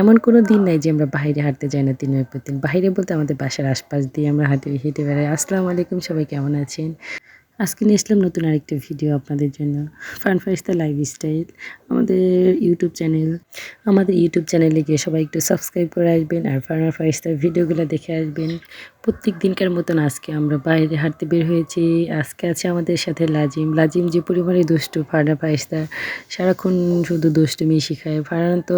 এমন কোনো দিন নাই যে আমরা বাইরে হাঁটতে যাই না দিনের পর দিন। বাইরে বলতে আমাদের বাসার আশপাশ দিয়ে আমরা হেঁটে বেড়াই। আসসালামু আলাইকুম, সবাই কেমন আছেন? আজকে নিয়ে আসলাম নতুন আরেকটা ভিডিও আপনাদের জন্য। ফান ফারিস্তা লাইফস্টাইল আমাদের ইউটিউব চ্যানেল। আমাদের ইউটিউব চ্যানেলে গিয়ে সবাই একটু সাবস্ক্রাইব করে আসবেন আর ফান ফারিস্তার ভিডিওগুলো দেখে আসবেন। প্রত্যেক দিনকার মতন আজকে আমরা বাইরে হাঁটতে বের হয়েছি। আজকে আছে আমাদের সাথে লাজিম। লাজিম যে পরিমাণে দুষ্টু, ফারহান ফারিস্তা সারাক্ষণ শুধু দুষ্টুমি শিখায়। ফারহান তো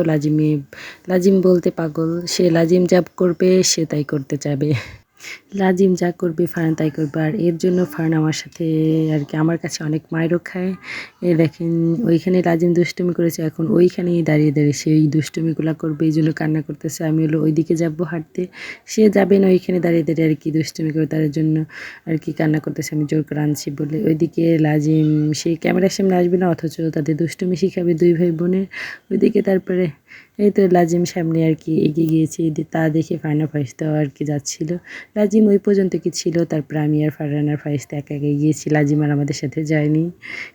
লাজিম বলতে পাগল। সে লাজিম যা করবে সে তাই করতে চাবে। লাজিম যা করবে ফারহান তাই করবে। আর এর জন্য ফারহান আমার সাথে আমার কাছে অনেক মাইরও খায়। দেখেন ওইখানে লাজিম দুষ্টুমি করেছে, এখন ওইখানেই দাঁড়িয়ে সে ওই দুষ্টুমিগুলা করবে, এই জন্য কান্না করতেছে। আমি হলো ওইদিকে যাবো হাঁটতে, সে যাবে না, ওইখানে দাঁড়িয়ে দুষ্টুমি করে তার জন্য কান্না করতেছে। আমি জোর করে আনছি বলে। ওইদিকে লাজিম সেই ক্যামেরার সামনে আসবে না, অথচ তাদের দুষ্টুমি শিখাবে দুই ভাই বোনের। ওইদিকে তারপরে এই তো লাজিম সামনে এগিয়ে গিয়েছি, তা দেখে ফারহান ফারিস্তাও যাচ্ছিল। লাজিম ওই পর্যন্ত কি ছিল, তারপর আমি আর ফারহান আর ফারিস্তা একা একা গিয়েছি। লাজিম আর আমাদের সাথে যায়নি,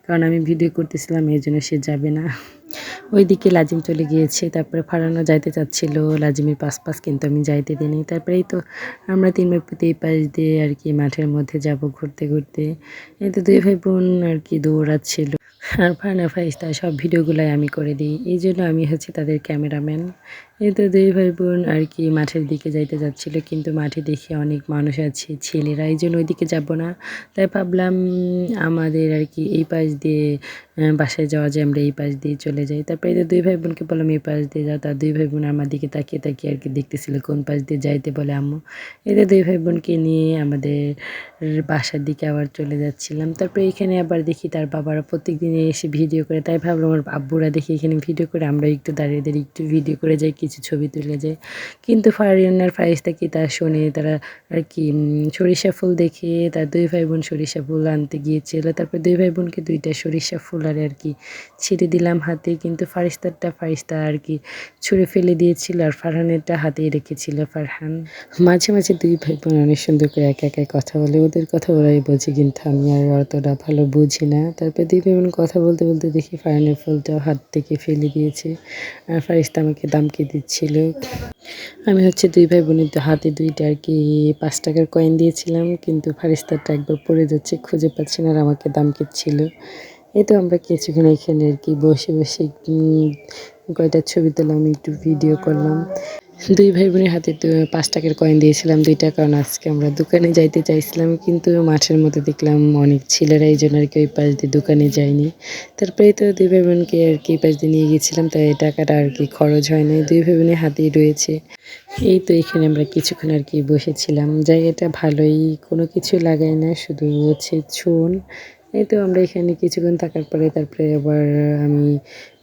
কারণ আমি ভিডিও করতেছিলাম, এর জন্য সে যাবে না। ওইদিকে লাজিম চলে গিয়েছে, তারপরে ফারহানও যাইতে চাচ্ছিল লাজিমের পাশ কিন্তু আমি যাইতে দিইনি। তারপরে এই তো আমরা তিন ভাই পুঁতে এই পাশ দিয়ে মাঠের মধ্যে যাব ঘুরতে ঘুরতে। এই তো দুই ভাই বোন দৌড়াচ্ছিল। আর ফারহান ফারিস্তা সব ভিডিওগুলাই আমি করে দিই, এই জন্য আমি হচ্ছে তাদের ক্যামেরাম্যান। এই তো দুই ভাই বোন মাঠের দিকে যাইতে যাচ্ছিল, কিন্তু মাঠে দেখে অনেক মানুষ আছে ছেলেরা, এই জন্য ওইদিকে যাব না। তাই ভাবলাম আমাদের এই পাশ দিয়ে বাসায় যাওয়া যায়, আমরা এই পাশ দিয়ে চলে যাই। তারপরে এই দুই ভাই বোনকে বললাম এই পাশ দিয়ে যাও, তার দুই ভাই বোন আমার দিকে তাকিয়ে তাকিয়ে দেখতেছিল কোন পাশ দিয়ে যাইতে বলে আম্মু। এদের দুই ভাই বোনকে নিয়ে আমাদের বাসার দিকে আবার চলে যাচ্ছিলাম। তারপরে এখানে আবার দেখি তার বাবারা প্রত্যেক দিন এসে ভিডিও করে, তাই ভাবলাম আমার আব্বুরা দেখি এখানে ভিডিও করে, আমরা একটু দাঁড়িয়ে একটু ভিডিও করে যাই, কিছু ছবি তুলে যাই। কিন্তু ফারহান আর ফারিস্তা কি তা শোনে, তারা সরিষা ফুল দেখে তার দুই ভাই বোন সরিষা ফুল আনতে গিয়েছিল। তারপর দুই ভাই বোনকে দুইটা সরিষা ফুল ছিঁড়ে দিলাম হাতে, কিন্তু ফারিস্তা ছুঁড়ে ফেলে দিয়েছিল, আর ফারহানেরটা হাতেই রেখেছিল ফারহান। মাঝে মাঝে দুই ভাই বোন অনেক সুন্দর করে একা একাই কথা বলে, ওদের কথা ওরাই বোঝে, কিন্তু আমি আর অতটা ভালো বুঝি না। তারপর দুই ভাই বোন কথা বলতে বলতে দেখি ফারহানের ফুলটাও হাত থেকে ফেলে দিয়েছে, আর ফারিস্তা আমাকে দামকে দিচ্ছিল। আমি হচ্ছে দুই ভাই বোনের হাতে দুইটা 5 টাকার কয়েন দিয়েছিলাম, কিন্তু ফারিস্তারটা একবার পড়ে যাচ্ছে, খুঁজে পাচ্ছি না, আর আমাকে দাম কিচ্ছিল। এই তো আমরা কিছুক্ষণ এখানে বসে বসে কয়টা ছবি তুললাম, একটু ভিডিও করলাম। দুই ভাই বোনের হাতে তো 5 টাকার কয়েন দিয়েছিলাম দুইটা, কারণ আজকে আমরা দোকানে যাইতে চাইছিলাম, কিন্তু মাঠের মধ্যে দেখলাম অনেক ছেলেরা, এই জন্য ওই পাশ দিয়ে দোকানে যায়নি। তারপরে তো দুই ভাই বোনকে এই পাশ দিয়ে নিয়ে গেছিলাম, তাই এই টাকাটা খরচ হয় নাই, দুই ভাই বোনের হাতেই রয়েছে। এই তো এখানে আমরা কিছুক্ষণ বসেছিলাম, জায়গাটা ভালোই, কোনো কিছু লাগাই না, শুধু হচ্ছে চুন। এই তো আমরা এখানে কিছুক্ষণ থাকার পরে তারপরে আবার আমি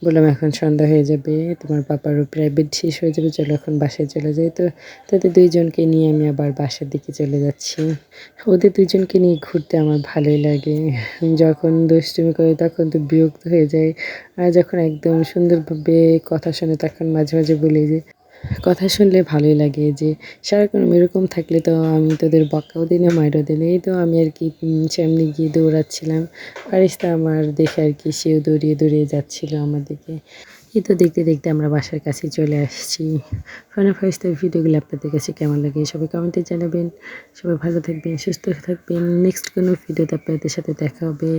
বললাম এখন সন্ধ্যা হয়ে যাবে, তোমার পাপারও প্রাইভেট শেষ হয়ে যাবে, চলো এখন বাসায় চলে যাই। তো তাদের দুইজনকে নিয়ে আমি আবার বাসার দিকে চলে যাচ্ছি। ওদের দুইজনকে নিয়ে ঘুরতে আমার ভালোই লাগে। যখন দুষ্টুমি করে তখন তো বিরক্ত হয়ে যায়, আর যখন একদম সুন্দরভাবে কথা শোনে তখন মাঝে মাঝে বলি যে কথা শুনলে ভালোই লাগে, যে সারাক্ষণ এরকম থাকলে তো আমি তোদের বকাও দিই না, মাইরও দিই না। এই তো আমি সামনে গিয়ে দৌড়াচ্ছিলাম, ফারিস্তা আমার দেখে সেও দৌড়িয়ে দৌড়িয়ে যাচ্ছিল আমার দিকে। এই তো দেখতে দেখতে আমরা বাসার কাছে চলে আসছি। ফারিস্তার ভিডিওগুলো আপনাদের কাছে কেমন লাগে সবাই কমেন্টে জানাবেন। সবাই ভালো থাকবেন, সুস্থ থাকবেন। নেক্সট কোনো ভিডিওতে আপনাদের সাথে দেখা হবে।